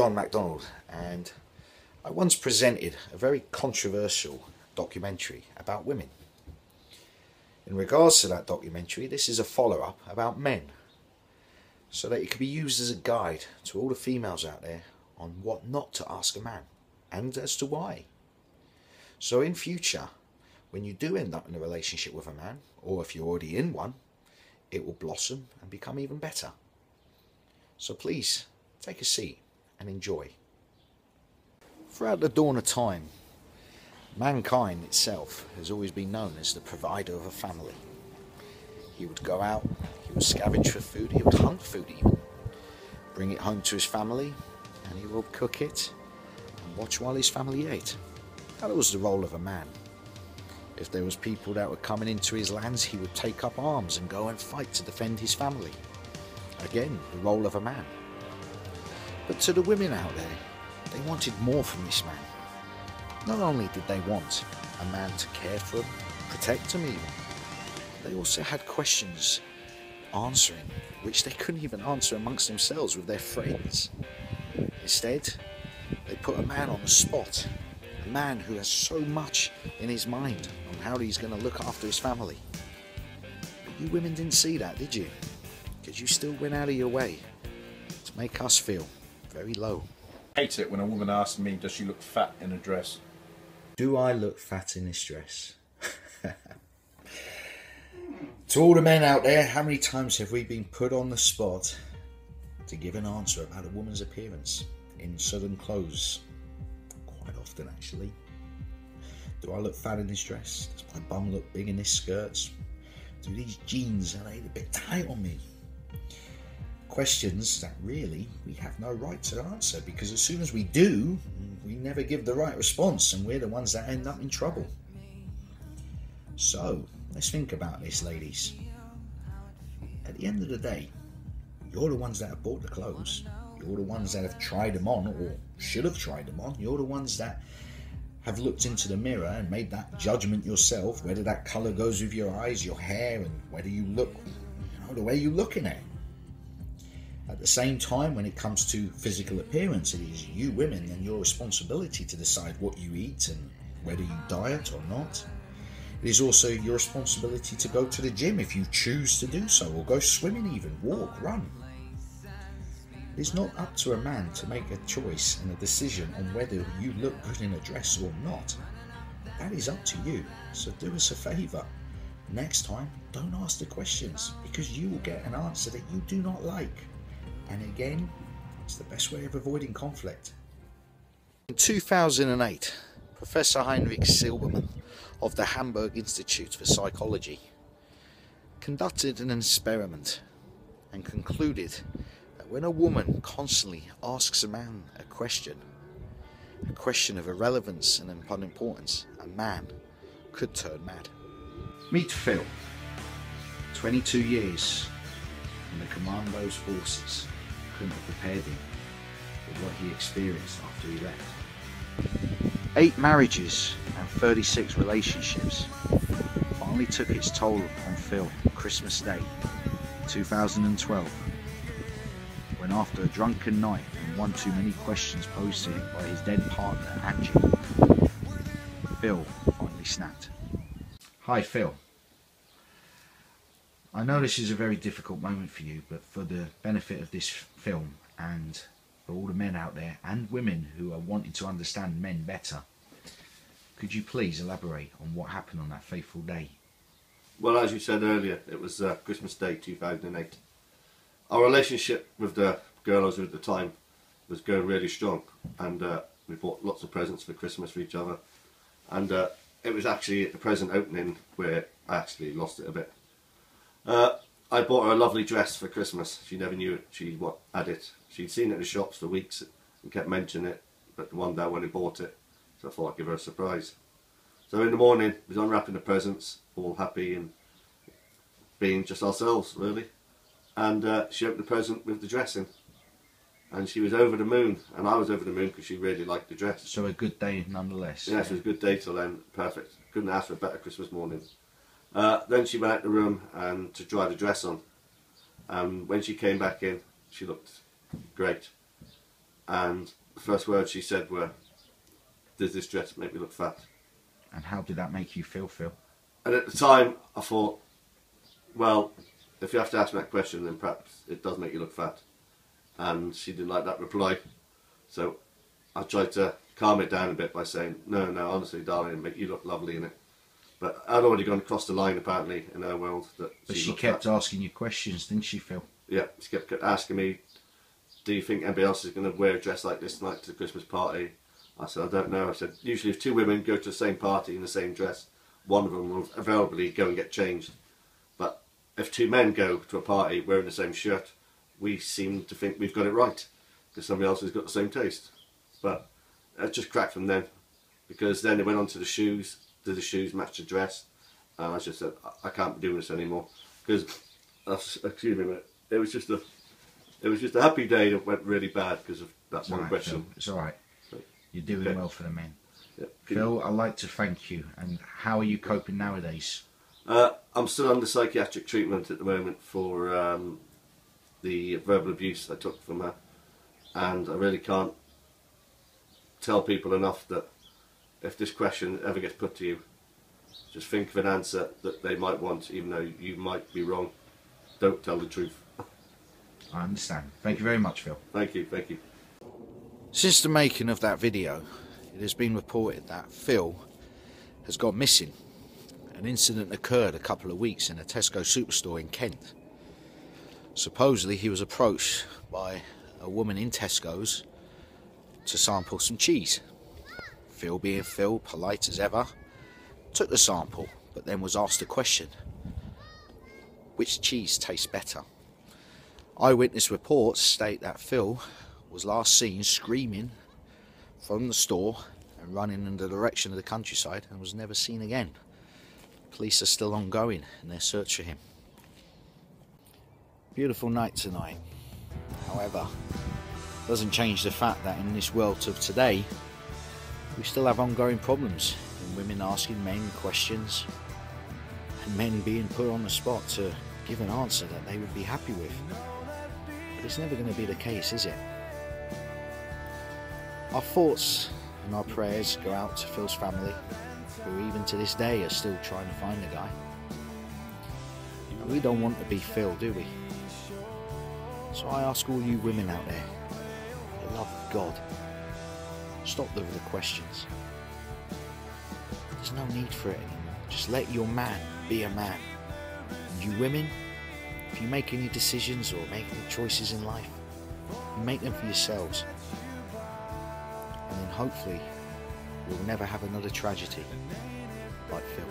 Don MacDonald, and I once presented a very controversial documentary about women. In regards to that documentary, this is a follow-up about men, so that it can be used as a guide to all the females out there on what not to ask a man, and as to why. So in future, when you do end up in a relationship with a man, or if you're already in one, it will blossom and become even better. So please, take a seat and enjoy. Throughout the dawn of time, mankind itself has always been known as the provider of a family. He would go out, he would scavenge for food, he would hunt food even, bring it home to his family, and he would cook it and watch while his family ate. That was the role of a man. If there was people that were coming into his lands, he would take up arms and go and fight to defend his family. Again, the role of a man. But to the women out there, they wanted more from this man. Not only did they want a man to care for them, protect them even, they also had questions answering, which they couldn't even answer amongst themselves with their friends. Instead, they put a man on the spot, a man who has so much in his mind on how he's going to look after his family. But you women didn't see that, did you? Because you still went out of your way to make us feel very low. I hate it when a woman asks me, does she look fat in a dress? Do I look fat in this dress? To all the men out there, how many times have we been put on the spot to give an answer about a woman's appearance in southern clothes? Quite often, actually. Do I look fat in this dress? Does my bum look big in this skirt? Do these jeans, are they a bit tight on me? Questions that really we have no right to answer, because as soon as we do, we never give the right response and we're the ones that end up in trouble. So, let's think about this, ladies. At the end of the day, you're the ones that have bought the clothes. You're the ones that have tried them on, or should have tried them on. You're the ones that have looked into the mirror and made that judgment yourself, whether that colour goes with your eyes, your hair, and whether you look, the way you're looking at it. At the same time, when it comes to physical appearance, it is you women and your responsibility to decide what you eat and whether you diet or not. It is also your responsibility to go to the gym if you choose to do so, or go swimming even, walk, run. It is not up to a man to make a choice and a decision on whether you look good in a dress or not. That is up to you, so do us a favour. Next time, don't ask the questions, because you will get an answer that you do not like. And again, it's the best way of avoiding conflict. In 2008, Professor Heinrich Silbermann of the Hamburg Institute for Psychology conducted an experiment and concluded that when a woman constantly asks a man a question of irrelevance and importance, a man could turn mad. Meet Phil, 22 years in the Commandos forces. Couldn't have prepared him for what he experienced after he left. 8 marriages and 36 relationships finally took its toll on Phil on Christmas Day 2012, when after a drunken night and one too many questions posed to him by his dead partner Angie, Phil finally snapped. Hi Phil. I know this is a very difficult moment for you, but for the benefit of this film and for all the men out there and women who are wanting to understand men better, could you please elaborate on what happened on that fateful day? Well, as you said earlier, it was Christmas Day 2008. Our relationship with the girl I was with at the time was going really strong, and we bought lots of presents for Christmas for each other, and it was actually at the present opening where I actually lost it a bit. I bought her a lovely dress for Christmas. She never knew she had it. She'd seen it in the shops for weeks and kept mentioning it, but one day when I bought it, so I thought I'd give her a surprise. So in the morning, we was unwrapping the presents, all happy and being just ourselves, really. And she opened the present with the dress in. And she was over the moon, and I was over the moon because she really liked the dress. So a good day nonetheless. Yes, it was a good day till then, perfect. Couldn't ask for a better Christmas morning. Then she went out the room and to try the dress on. And when she came back in, she looked great. and the first words she said were, "Does this dress make me look fat?" And how did that make you feel, Phil? And at the time, I thought, well, if you have to ask me that question, then perhaps it does make you look fat. And she didn't like that reply. So I tried to calm it down a bit by saying, no, honestly, darling, it'll make you look lovely in it. But I'd already gone across the line, apparently, in her world. But she kept asking you questions, didn't she, Phil? Yeah, she kept asking me, do you think anybody else is going to wear a dress like this tonight to the Christmas party? I said, I don't know. I said, usually if two women go to the same party in the same dress, one of them will invariably go and get changed. But if two men go to a party wearing the same shirt, we seem to think we've got it right, because somebody else has got the same taste. But it just cracked from then, because then it went on to the shoes. Did the shoes match the dress? And I just said, I can't be doing this anymore, because, excuse me a minute, it was just a happy day that went really bad because of that one question. Phil. It's all right. You're doing well for the men. Yeah. Phil, I'd like to thank you. And how are you coping nowadays? I'm still under psychiatric treatment at the moment for the verbal abuse I took from her, and I really can't tell people enough that if this question ever gets put to you, just think of an answer that they might want, even though you might be wrong. Don't tell the truth. I understand. Thank you very much, Phil. Thank you, thank you. Since the making of that video, it has been reported that Phil has gone missing. An incident occurred a couple of weeks in a Tesco superstore in Kent. Supposedly he was approached by a woman in Tesco's to sample some cheese. Phil, being Phil, polite as ever, took the sample, but then was asked a question: which cheese tastes better? Eyewitness reports state that Phil was last seen screaming from the store and running in the direction of the countryside and was never seen again. Police are still ongoing in their search for him. Beautiful night tonight. However, doesn't change the fact that in this world of today, we still have ongoing problems in women asking men questions and men being put on the spot to give an answer that they would be happy with. But it's never going to be the case, is it? Our thoughts and our prayers go out to Phil's family, who even to this day are still trying to find the guy. And we don't want to be Phil, do we? So I ask all you women out there, for the love of God, stop with the questions. There's no need for it anymore. Just let your man be a man. And you women, if you make any decisions or make any choices in life, you make them for yourselves. And then hopefully we'll never have another tragedy like Phil.